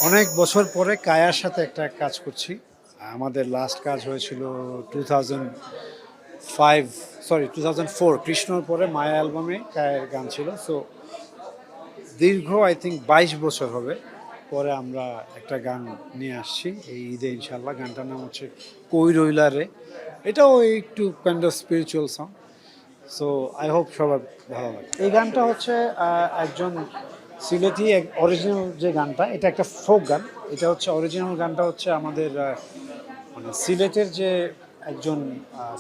অনেক বছর পরে কায়ার সাথে একটা কাজ করছি। আমাদের লাস্ট কাজ হয়েছিল 2005 2004 কৃষ্ণর পরে মায়া অ্যালবামে কায়ার গান ছিল। সো দীর্ঘ আই থিঙ্ক 22 বছর হবে পরে আমরা একটা গান নিয়ে আসছি এই ঈদে ইনশাল্লাহ। গানটার নাম হচ্ছে কই রইলা রে। এটাও একটু kind of spiritual song. So I hope সবার ভালো লাগে। এই গানটা হচ্ছে একজন সিলেটি অরিজিনাল যে গানটা, এটা একটা ফোক গান। এটা হচ্ছে অরিজিনাল গানটা হচ্ছে আমাদের মানে সিলেটের যে একজন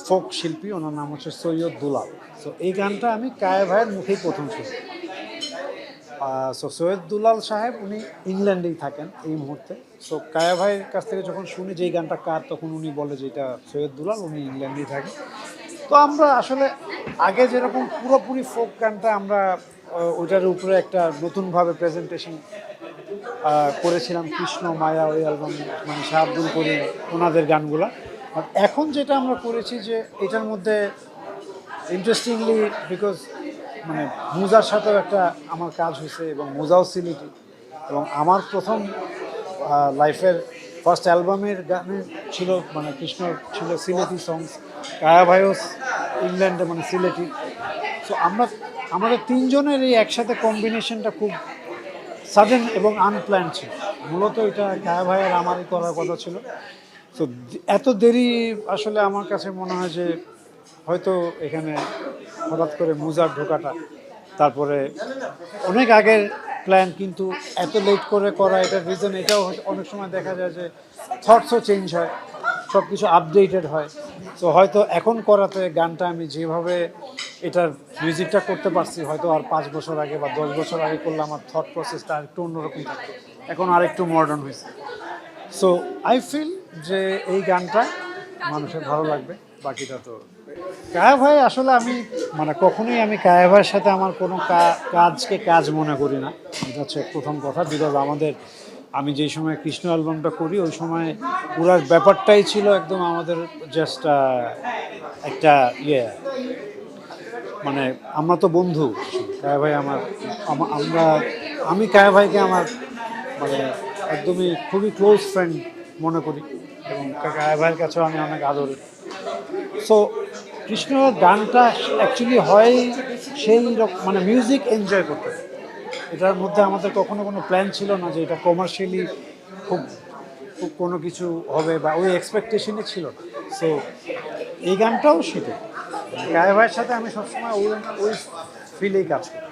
ফোক শিল্পী, ওনার নাম হচ্ছে সৈয়দ দুলাল। সো এই গানটা আমি কায়া ভাইয়ের মুখেই প্রথম শুনি। সো সৈয়দ দুলাল সাহেব উনি ইংল্যান্ডেই থাকেন এই মুহূর্তে। সো কায়া ভাইয়ের কাছ থেকে যখন শুনি যে এই গানটা কার, তখন উনি বলে যে এটা সৈয়দ দুলাল, উনি ইংল্যান্ডেই থাকেন। তো আমরা আসলে আগে যেরকম পুরোপুরি ফোক গানটা আমরা ওইটার উপরে একটা নতুনভাবে প্রেজেন্টেশন করেছিলাম কৃষ্ণ মায়া ওই অ্যালবাম, মানে শাহ আব্দুল করিম ওনাদের গানগুলা। আর এখন যেটা আমরা করেছি যে এটার মধ্যে ইন্টারেস্টিংলি বিকজ মানে মুজার সাথেও একটা আমার কাজ হয়েছে এবং মুজাও সিলেটি, এবং আমার প্রথম লাইফের ফার্স্ট অ্যালবামের গানে ছিল মানে কৃষ্ণ ছিল সিলেটি সংস, কায়া ভাইও ইংল্যান্ডে মানে সিলেটি। সো আমাদের তিনজনের এই একসাথে কম্বিনেশনটা খুব সাডেন এবং আনপ্ল্যান্ড ছিল। মূলত এটা কায়া ভাইয়ের আমারই করার কথা ছিল। তো এত দেরি আসলে আমার কাছে মনে হয় যে হয়তো এখানে হঠাৎ করে মুজার ঢোকাটা, তারপরে অনেক আগের প্ল্যান কিন্তু এত লেট করে করা, এটার রিজন এটাও অনেক সময় দেখা যায় যে থটসও চেঞ্জ হয়, সব কিছু আপডেটেড হয়। তো হয়তো এখন করাতে গানটা আমি যেভাবে এটার মিউজিকটা করতে পারছি, হয়তো আর 5 বছর আগে বা 10 বছর আগে করলে আমার থট প্রসেসটা আরেকটু অন্যরকম থাকতো, এখন আরেকটু মডার্ন হয়েছে। সো আই ফিল যে এই গানটা মানুষের ভালো লাগবে, বাকিটা তো কায়া ভাই। আসলে আমি মানে কখনোই আমি কায়া ভাইয়ের সাথে আমার কোনো কাজকে কাজ মনে করি না, এটা হচ্ছে প্রথম কথা। বিকজ আমি যেই সময় কৃষ্ণ অ্যালবামটা করি ওই সময় পুরো ব্যাপারটাই ছিল একদম আমাদের জাস্ট একটা মানে আমরা তো বন্ধু। কায়া ভাই আমি কায়া ভাইকে আমার মানে একদমই খুবই ক্লোজ ফ্রেন্ড মনে করি, এবং কায়া ভাইয়ের কাছেও আমি অনেক আদর। সো কৃষ্ণ গানটা অ্যাকচুয়ালি হয় সেই রকম মানে মিউজিক এনজয় করতে। এটার মধ্যে আমাদের কখনো কোনো প্ল্যান ছিল না যে এটা কমার্শিয়ালি খুব খুব কোনো কিছু হবে, বা ওই এক্সপেকটেশনই ছিল না। সো এই গানটাও সেটাই, গায়ে ভাইয়ের সাথে আমি সবসময় ওই ফিলেই কাজ করি।